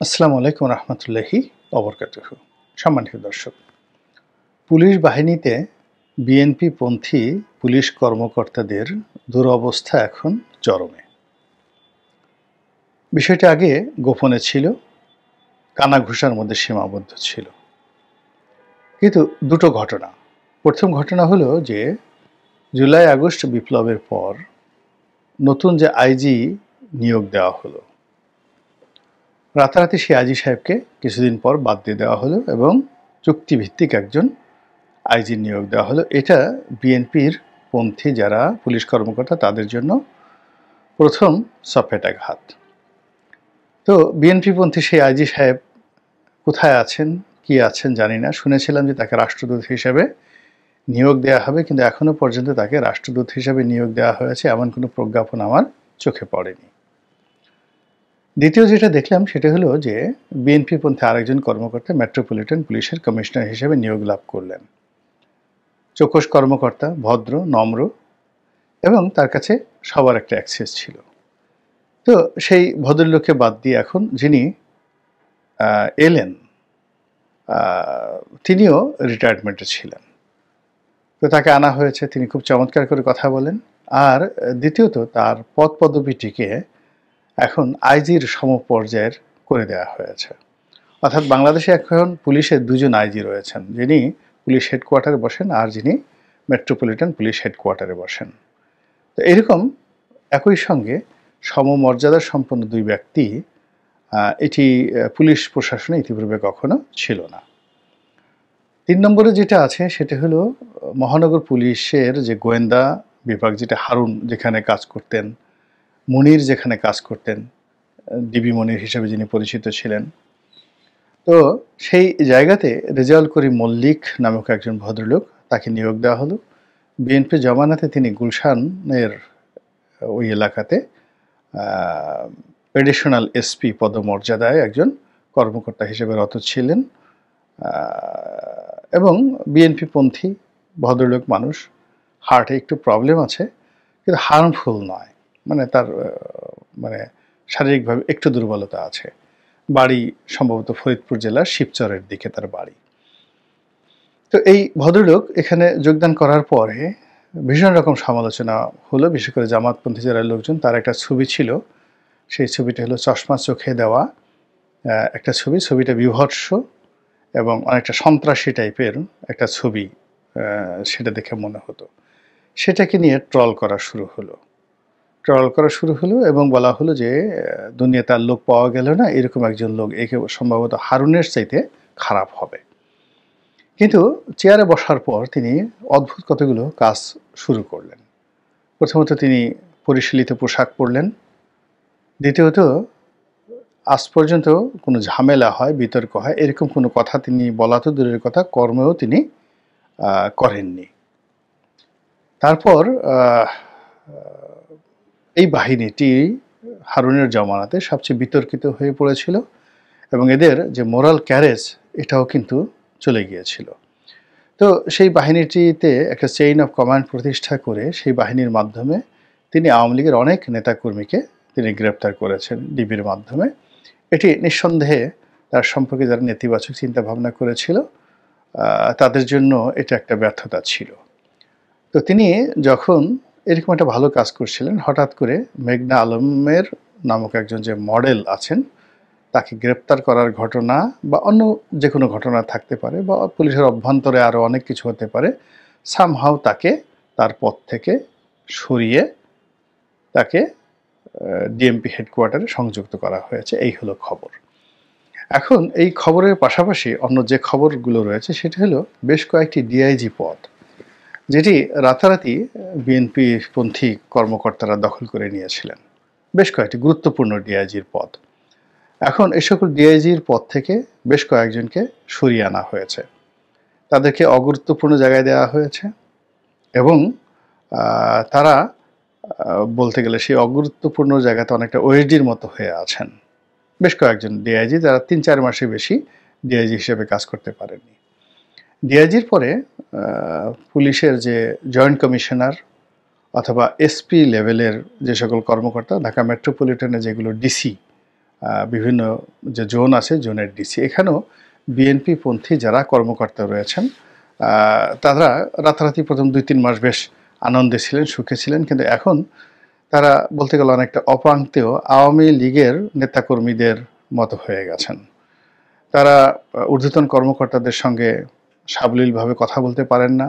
আসসালামু আলাইকুম রহমতুল্লাহি অবরকাতুহু। সম্মানিত দর্শক, পুলিশ বাহিনীতে বিএনপিপন্থী পুলিশ কর্মকর্তাদের দুরবস্থা এখন চরমে। বিষয়টি আগে গোপনে ছিল, কানাঘুষার মধ্যে সীমাবদ্ধ ছিল। কিন্তু দুটো ঘটনা। প্রথম ঘটনা হলো যে জুলাই আগস্ট বিপ্লবের পর নতুন যে আইজি নিয়োগ দেওয়া হলো, রাতারাতি সেই আইজি সাহেবকে কিছুদিন পর বাদ দিয়ে দেওয়া হলো এবং চুক্তিভিত্তিক একজন আইজি নিয়োগ দেওয়া হলো। এটা বিএনপির পন্থী যারা পুলিশ কর্মকর্তা তাদের জন্য প্রথম সফেটাঘাত। তো বিএনপিপন্থী সেই আইজি সাহেব কোথায় আছেন, কি আছেন জানি না। শুনেছিলাম যে তাকে রাষ্ট্রদূত হিসেবে নিয়োগ দেওয়া হবে, কিন্তু এখনো পর্যন্ত তাকে রাষ্ট্রদূত হিসেবে নিয়োগ দেওয়া হয়েছে এমন কোনো প্রজ্ঞাপন আমার চোখে পড়েনি। দ্বিতীয় যেটা দেখলাম সেটা হলো যে বিএনপিপন্থী আরেকজন কর্মকর্তা মেট্রোপলিটন পুলিশের কমিশনার হিসেবে নিয়োগ লাভ করলেন। চোখস কর্মকর্তা, ভদ্র, নম্র এবং তার কাছে সবার একটা অ্যাক্সেস ছিল। তো সেই ভদ্রলোককে বাদ দিয়ে এখন যিনি এলেন তিনিও রিটায়ারমেন্টে ছিলেন। তো তাকে আনা হয়েছে, তিনি খুব চমৎকার করে কথা বলেন। আর দ্বিতীয়ত তার পদ পদবিটিকে এখন আইজির সমপর্যায়ের করে দেওয়া হয়েছে। অর্থাৎ বাংলাদেশে এখন পুলিশের দুজন আইজি রয়েছেন, যিনি পুলিশ হেডকোয়ার্টারে বসেন আর যিনি মেট্রোপলিটন পুলিশ হেডকোয়ার্টারে বসেন। তো এরকম একই সঙ্গে সমমর্যাদা সম্পন্ন দুই ব্যক্তি এটি পুলিশ প্রশাসনে ইতিপূর্বে কখনো ছিল না। ৩ নম্বরে যেটা আছে সেটা হলো মহানগর পুলিশের যে গোয়েন্দা বিভাগ, যেটা হারুন যেখানে কাজ করতেন, মনির যেখানে কাজ করতেন, ডিবি মনির হিসেবে যিনি পরিচিত ছিলেন, তো সেই জায়গাতে রেজাউল করিম মল্লিক নামক একজন ভদ্রলোক, তাকে নিয়োগ দেওয়া হলো। বিএনপি জমানাতে তিনি গুলশানের ওই এলাকাতে এডিশনাল এসপি পদমর্যাদায় একজন কর্মকর্তা হিসেবে রত ছিলেন এবং বিএনপিপন্থী ভদ্রলোক মানুষ, হার্টে একটু প্রবলেম আছে কিন্তু হার্মফুল নয়, মানে তার মানে শারীরিকভাবে একটু দুর্বলতা আছে। বাড়ি সম্ভবত ফরিদপুর জেলার শিবচরের দিকে তার বাড়ি। তো এই ভদ্রলোক এখানে যোগদান করার পরে ভীষণ রকম সমালোচনা হলো, বিশেষ করে জামাতপন্থী যারা লোকজন, তার একটা ছবি ছিল। সেই ছবিটা হলো চশমা চোখে দেওয়া একটা ছবি। ছবিটা বীভৎস এবং অনেকটা সন্ত্রাসী টাইপের একটা ছবি সেটা দেখে মনে হতো। সেটাকে নিয়ে ট্রল করা শুরু হলো এবং বলা হলো যে দুনিয়াতে আর লোক পাওয়া গেল না, এরকম একজন লোক একে সম্ভবত হারুনের চাইতে খারাপ হবে। কিন্তু চেয়ারে বসার পর তিনি অদ্ভুত কতগুলো কাজ শুরু করলেন। প্রথমত তিনি পরিশীলিত পোশাক পরলেন। দ্বিতীয়ত আজ পর্যন্ত কোনো ঝামেলা হয়, বিতর্ক হয়, এরকম কোনো কথা তিনি বলা তো দূরের কথা, কর্মেও তিনি করেননি। তারপর এই বাহিনীটি হারুনের জমানাতে সবচেয়ে বিতর্কিত হয়ে পড়েছিল এবং এদের যে মোরাল ক্যারেজ এটাও কিন্তু চলে গিয়েছিল। তো সেই বাহিনীটিতে একটা চেইন অফ কমান্ড প্রতিষ্ঠা করে সেই বাহিনীর মাধ্যমে তিনি আওয়ামী লীগের অনেক নেতাকর্মীকে তিনি গ্রেপ্তার করেছেন ডিবির মাধ্যমে। এটি নিঃসন্দেহে তার সম্পর্কে যারা নেতিবাচক চিন্তাভাবনা করেছিল তাদের জন্য এটা একটা ব্যর্থতা ছিল। তো তিনি যখন এরকম একটা ভালো কাজ করছিলেন, হঠাৎ করে মেঘনা আলমের নামক একজন যে মডেল আছেন তাকে গ্রেপ্তার করার ঘটনা বা অন্য যে কোনো ঘটনা থাকতে পারে বা পুলিশের অভ্যন্তরে আরও অনেক কিছু হতে পারে, সামহাও তাকে তার পদ থেকে সরিয়ে তাকে ডিএমপি হেডকোয়ার্টারে সংযুক্ত করা হয়েছে। এই হলো খবর। এখন এই খবরের পাশাপাশি অন্য যে খবরগুলো রয়েছে সেটা হলো বেশ কয়েকটি ডিআইজি পদ, যেটি রাতারাতি বিএনপিপন্থী কর্মকর্তারা দখল করে নিয়েছিলেন। বেশ কয়েকটি গুরুত্বপূর্ণ ডিআইজির পদ। এখন এই সকল ডিআইজির পদ থেকে বেশ কয়েকজনকে সরিয়ে আনা হয়েছে, তাদেরকে অগুরুত্বপূর্ণ জায়গায় দেওয়া হয়েছে এবং তারা বলতে গেলে সেই অগুরুত্বপূর্ণ জায়গাতে অনেকটা ওএসডির মতো হয়ে আছেন। বেশ কয়েকজন ডিআইজি যারা ৩-৪ মাসের বেশি ডিআইজি হিসেবে কাজ করতে পারেননি। ডিআইজির পরে পুলিশের যে জয়েন্ট কমিশনার অথবা এসপি লেভেলের যে সকল কর্মকর্তা, ঢাকা মেট্রোপলিটনে যেগুলো ডিসি বিভিন্ন যে জোন আছে জোনের ডিসি, এখানেও বিএনপি পন্থী যারা কর্মকর্তা রয়েছেন তারা রাতারাতি প্রথম 2-3 মাস বেশ আনন্দে ছিলেন, সুখে ছিলেন, কিন্তু এখন তারা বলতে গেলে অনেকটা অপাংতেয় আওয়ামী লীগের নেতাকর্মীদের মতো হয়ে গেছেন। তারা ঊর্ধ্বতন কর্মকর্তাদের সঙ্গে সাবলীলভাবে কথা বলতে পারেন না,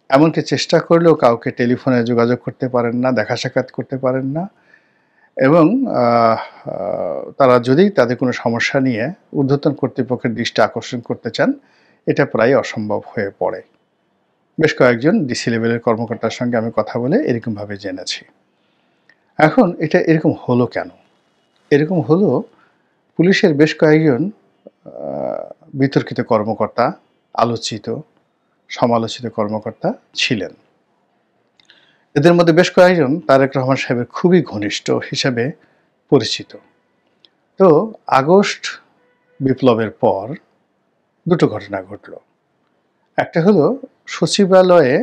এমনকি চেষ্টা করলেও কাউকে টেলিফোনে যোগাযোগ করতে পারেন না, দেখা সাক্ষাৎ করতে পারেন না, এবং তারা যদি তাদের কোনো সমস্যা নিয়ে ঊর্ধ্বতন কর্তৃপক্ষের দৃষ্টি আকর্ষণ করতে চান, এটা প্রায় অসম্ভব হয়ে পড়ে। বেশ কয়েকজন ডিসি লেভেলের কর্মকর্তার সঙ্গে আমি কথা বলে এরকমভাবে জেনেছি। এখন এটা এরকম হলো কেন? এরকম হলো পুলিশের বেশ কয়েকজন বিতর্কিত কর্মকর্তা, আলোচিত সমালোচিত কর্মকর্তা ছিলেন। এদের মধ্যে বেশ কয়েকজন তারেক রহমান সাহেবের খুবই ঘনিষ্ঠ হিসেবে পরিচিত। তো আগস্ট বিপ্লবের পর দুটো ঘটনা ঘটল। একটা হলো সচিবালয়ে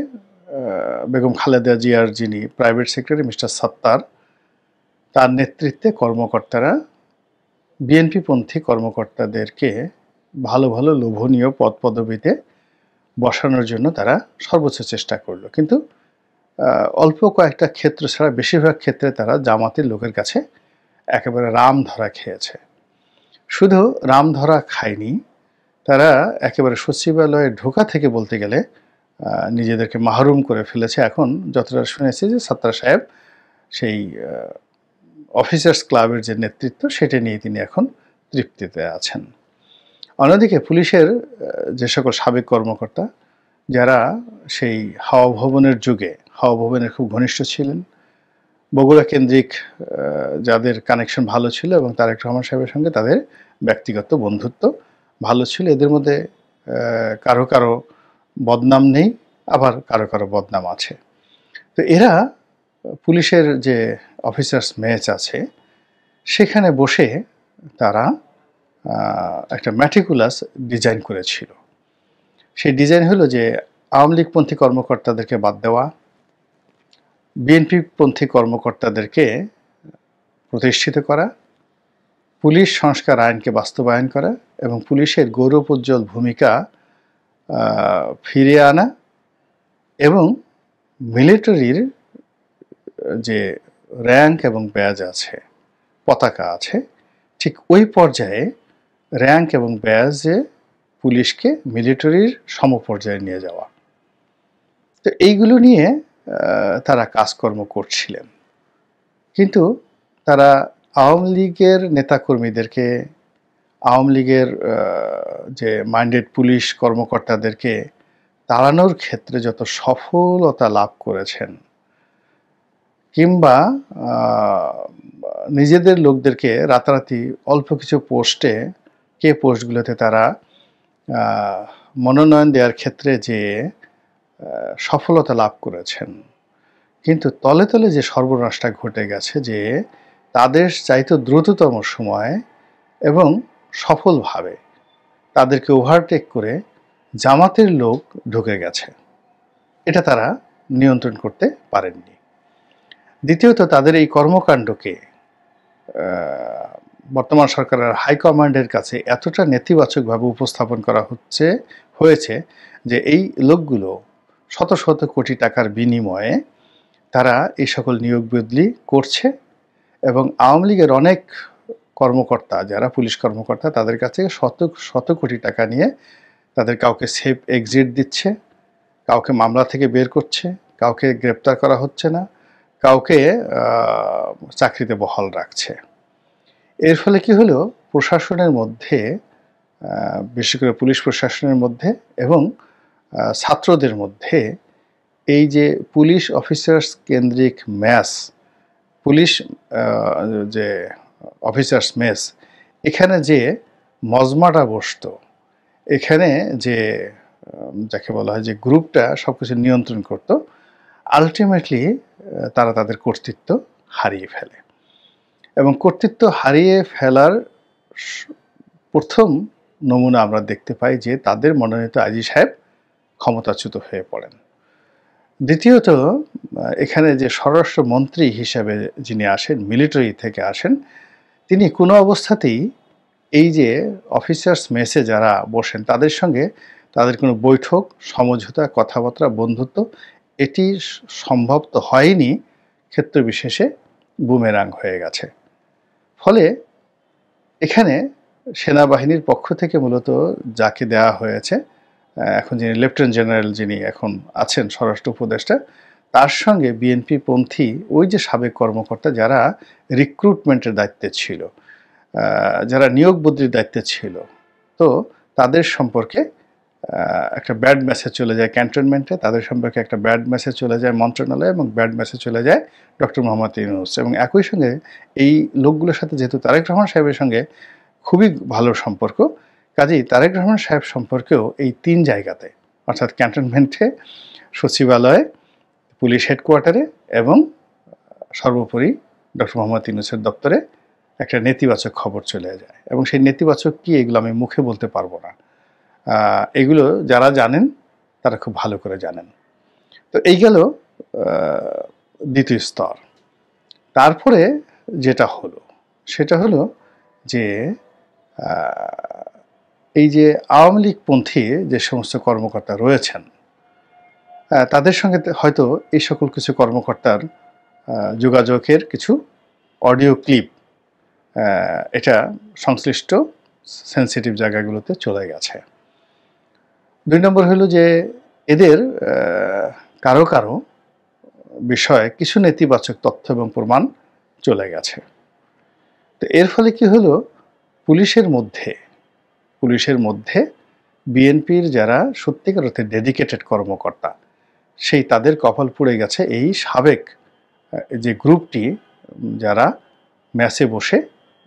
বেগম খালেদা জিয়ার যিনি প্রাইভেট সেক্রেটারি মিস্টার সত্তার, তার নেতৃত্বে কর্মকর্তারা বিএনপিপন্থী কর্মকর্তাদেরকে ভালো ভালো লোভনীয় পদপদবিতে বসানোর জন্য তারা সর্বোচ্চ চেষ্টা করলো, কিন্তু অল্প কয়েকটা ক্ষেত্র ছাড়া বেশিরভাগ ক্ষেত্রে তারা জামাতের লোকের কাছে একেবারে রাম ধরা খেয়েছে। শুধু রাম ধরা খায়নি, তারা একেবারে সচিবালয়ে ঢোকা থেকে বলতে গেলে নিজেদেরকে মাহরুম করে ফেলেছে। এখন যতটা শুনেছি যে সত্তার সাহেব সেই অফিসার্স ক্লাবের যে নেতৃত্ব সেটা নিয়ে তিনি এখন তৃপ্তিতে আছেন। অন্যদিকে পুলিশের যে সকল সাবেক কর্মকর্তা যারা সেই হাওয়া ভবনের যুগে হাওয়া ভবনের খুব ঘনিষ্ঠ ছিলেন, বগুড়া কেন্দ্রিক যাদের কানেকশন ভালো ছিল এবং তারেক রহমান সাহেবের সঙ্গে তাদের ব্যক্তিগত বন্ধুত্ব ভালো ছিল, এদের মধ্যে কারো কারো বদনাম নেই, আবার কারো কারো বদনাম আছে। তো এরা পুলিশের যে অফিসার্স মেচ আছে সেখানে বসে তারা একটা ম্যাটিকুলাস ডিজাইন করেছিল। সেই ডিজাইন হলো যে আওয়ামী লীগপন্থী কর্মকর্তাদেরকে বাদ দেওয়া, বিএনপিপন্থী কর্মকর্তাদেরকে প্রতিষ্ঠিত করা, পুলিশ সংস্কার আইনকে বাস্তবায়ন করা এবং পুলিশের গৌরবোজ্জ্বল ভূমিকা ফিরিয়ে আনা, এবং মিলিটারির যে র্যাঙ্ক এবং ব্যাজ আছে, পতাকা আছে, ঠিক ওই পর্যায়ে র্যাঙ্ক এবং ব্যাজে পুলিশকে মিলিটারির সমপর্যায়ে নিয়ে যাওয়া। তো এইগুলো নিয়ে তারা কাজকর্ম করছিলেন, কিন্তু তারা আওয়ামী লীগের নেতাকর্মীদেরকে, আওয়ামী লীগের যে মাইন্ডেড পুলিশ কর্মকর্তাদেরকে তাড়ানোর ক্ষেত্রে যত সফলতা লাভ করেছেন, কিংবা নিজেদের লোকদেরকে রাতারাতি অল্প কিছু পোস্টে পোস্টগুলোতে তারা মনোনয়ন দেওয়ার ক্ষেত্রে যে সফলতা লাভ করেছেন, কিন্তু তলে তলে যে সর্বনাশটা ঘটে গেছে যে তাদের চাইতে দ্রুততম সময়ে এবং সফলভাবে তাদেরকে ওভারটেক করে জামাতের লোক ঢুকে গেছে, এটা তারা নিয়ন্ত্রণ করতে পারেননি। দ্বিতীয়ত, তাদের এই কর্মকাণ্ডকে বর্তমান সরকারের হাইকমান্ডের কাছে এতটা নেতিবাচকভাবে উপস্থাপন করা হয়েছে যে এই লোকগুলো শত শত কোটি টাকার বিনিময়ে তারা এই সকল নিয়োগ বদলি করছে, এবং আওয়ামী লীগের অনেক কর্মকর্তা যারা পুলিশ কর্মকর্তা তাদের কাছে শত শত কোটি টাকা নিয়ে তাদের কাউকে সেফ এক্সিট দিচ্ছে, কাউকে মামলা থেকে বের করছে, কাউকে গ্রেপ্তার করা হচ্ছে না, কাউকে চাকরিতে বহাল রাখছে। এর ফলে কি হলো, প্রশাসনের মধ্যে, বিশেষ করে পুলিশ প্রশাসনের মধ্যে এবং ছাত্রদের মধ্যে এই যে পুলিশ অফিসার্স কেন্দ্রিক মেস, পুলিশ যে অফিসার্স মেস, এখানে যে মজমাটা বসতো, এখানে যে যাকে বলা হয় যে গ্রুপটা সব কিছু নিয়ন্ত্রণ করত, আলটিমেটলি তারা তাদের কর্তৃত্ব হারিয়ে ফেলে। এবং কর্তৃত্ব হারিয়ে ফেলার প্রথম নমুনা আমরা দেখতে পাই যে তাদের মনোনীত আইজি সাহেব ক্ষমতাচ্যুত হয়ে পড়েন। দ্বিতীয়ত, এখানে যে স্বরাষ্ট্রমন্ত্রী হিসেবে যিনি আসেন, মিলিটারি থেকে আসেন, তিনি কোনো অবস্থাতেই এই যে অফিসার্স মেসে যারা বসেন তাদের সঙ্গে তাদের কোনো বৈঠক, সমঝোতা, কথাবার্তা, বন্ধুত্ব এটি সম্ভব তো হয়নি, ক্ষেত্র বিশেষে বুমেরাং হয়ে গেছে। ফলে এখানে সেনাবাহিনীর পক্ষ থেকে মূলত যাকে দেওয়া হয়েছে, এখন যিনি লেফটেন্যান্ট জেনারেল যিনি এখন আছেন স্বরাষ্ট্র উপদেষ্টা, তার সঙ্গে বিএনপি পন্থী ওই যে সাবেক কর্মকর্তা যারা রিক্রুটমেন্টের দায়িত্বে ছিল, যারা নিয়োগ বদলির দায়িত্বে ছিল, তো তাদের সম্পর্কে একটা ব্যাড মেসেজ চলে যায় ক্যান্টনমেন্টে, তাদের সম্পর্কে একটা ব্যাড মেসেজ চলে যায় মন্ত্রণালয়ে, এবং ব্যাড মেসেজ চলে যায় ডক্টর মোহাম্মদ ইউনূস। এবং একই সঙ্গে এই লোকগুলোর সাথে যেহেতু তারেক রহমান সাহেবের সঙ্গে খুবই ভালো সম্পর্ক, কাজেই তারেক রহমান সাহেব সম্পর্কেও এই 3 জায়গাতে, অর্থাৎ ক্যান্টনমেন্টে, সচিবালয়ে, পুলিশ হেডকোয়ার্টারে এবং সর্বোপরি ডক্টর মোহাম্মদ ইউনূসের দপ্তরে একটা নেতিবাচক খবর চলে যায়। এবং সেই নেতিবাচক কি, এগুলো আমি মুখে বলতে পারবো না, এগুলো যারা জানেন তারা খুব ভালো করে জানেন। তো এই গেল দ্বিতীয় স্তর। তারপরে যেটা হলো সেটা হলো যে এই যে আওয়ামী লীগপন্থী যে সমস্ত কর্মকর্তা রয়েছেন তাদের সঙ্গে হয়তো এই সকল কিছু কর্মকর্তার যোগাযোগের কিছু অডিও ক্লিপ এটা সংশ্লিষ্ট সেন্সিটিভ জায়গাগুলোতে চলে গেছে। 2 নম্বর হলো যে এদের কারো কারো বিষয়ে কিছু নেতিবাচক তথ্য এবং প্রমাণ চলে গেছে। তো এর ফলে কি হলো, পুলিশের মধ্যে বিএনপির যারা সত্যিকার অর্থে ডেডিকেটেড কর্মকর্তা, সেই তাদের কপাল পুড়ে গেছে এই সাবেক যে গ্রুপটি যারা মেসে বসে,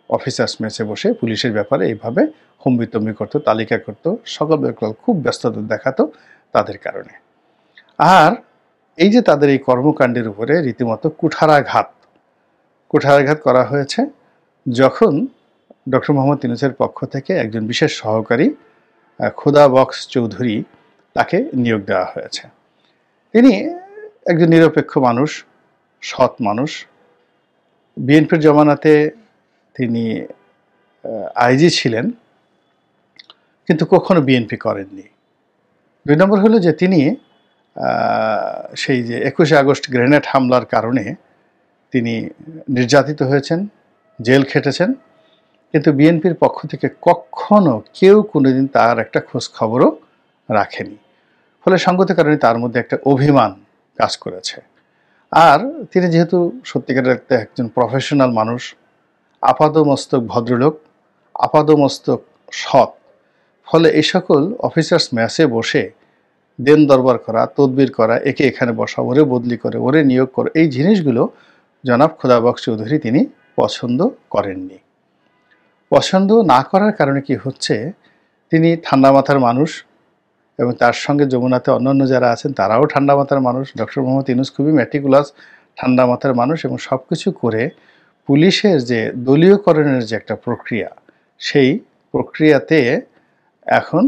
অফিসার্স মেসে বসে পুলিশের ব্যাপারে এইভাবে হম্বিতম্বি করতো, তালিকা করতো, সকল খুব ব্যস্ততা দেখাতো তাদের কারণে। আর এই যে তাদের এই কর্মকাণ্ডের উপরে রীতিমতো কুঠারাঘাত করা হয়েছে যখন ডক্টর মোহাম্মদ ইউনূসের পক্ষ থেকে একজন বিশেষ সহকারী খোদা বক্স চৌধুরী তাকে নিয়োগ দেওয়া হয়েছে। তিনি একজন নিরপেক্ষ মানুষ, সৎ মানুষ। বিএনপির জমানাতে তিনি আইজি ছিলেন, কিন্তু কখনো বিএনপি করেননি। 2 নম্বর হলো যে তিনি সেই যে 21শে আগস্ট গ্রেনেড হামলার কারণে তিনি নির্যাতিত হয়েছেন, জেল খেটেছেন, কিন্তু বিএনপির পক্ষ থেকে কখনো কেউ কোনোদিন তার একটা খোঁজ খবরও রাখেনি। ফলে সঙ্গত কারণে তার মধ্যে একটা অভিমান কাজ করেছে। আর তিনি যেহেতু সত্যিকারের একজন প্রফেশনাল মানুষ, আপাদমস্তক ভদ্রলোক, আপাদমস্তক সৎ, ফলে এই সকল অফিসার্স মেসে বসে দেন দরবার করা, তদবির করা, একে এখানে বসা, ওরে বদলি করে, ওরে নিয়োগ করে, এই জিনিসগুলো জনাব খোদা বক্স চৌধুরী তিনি পছন্দ করেননি। পছন্দ না করার কারণে কি হচ্ছে, তিনি ঠান্ডা মাথার মানুষ এবং তার সঙ্গে যমুনাতে অন্যান্য যারা আছেন তারাও ঠান্ডা মাথার মানুষ। ডক্টর মোহাম্মদ ইউনূস খুবই ম্যাটিকুলাস ঠান্ডা মাথার মানুষ, এবং সব কিছু করে পুলিশের যে দলীয়করণের যে একটা প্রক্রিয়া, সেই প্রক্রিয়াতে এখন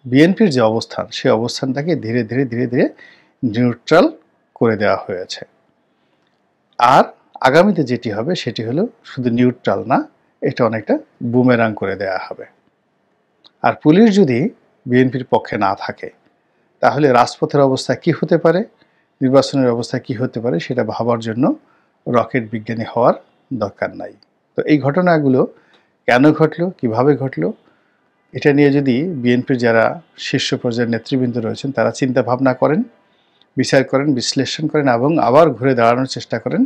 বিএনপির যে অবস্থান, সেই অবস্থানটাকে ধীরে ধীরে নিউট্রাল করে দেওয়া হয়েছে। আর আগামীতে যেটি হবে সেটি হলো শুধু নিউট্রাল না, এটা অনেকটা বুমেরাং করে দেওয়া হবে। আর পুলিশ যদি বিএনপির পক্ষে না থাকে তাহলে রাজপথের অবস্থা কি হতে পারে, নির্বাচনের অবস্থা কি হতে পারে, সেটা ভাবার জন্য রকেট বিজ্ঞানী হওয়ার দরকার নাই। তো এই ঘটনাগুলো কেন ঘটলো, কিভাবে ঘটলো, এটা নিয়ে যদি বিএনপির যারা শীর্ষ পর্যায়ের নেতৃবৃন্দ রয়েছেন তারা চিন্তা ভাবনা করেন, বিচার করেন, বিশ্লেষণ করেন এবং আবার ঘুরে দাঁড়ানোর চেষ্টা করেন,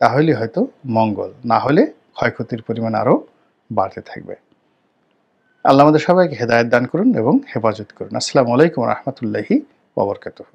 তাহলে হয়তো মঙ্গল, না হলে ক্ষয়ক্ষতির পরিমাণ আরও বাড়তে থাকবে। আল্লাহ আমাদের সবাইকে হেদায়েত দান করুন এবং হেফাজত করুন। আসসালামু আলাইকুম ওয়া রাহমাতুল্লাহি ওয়া বারাকাতুহু।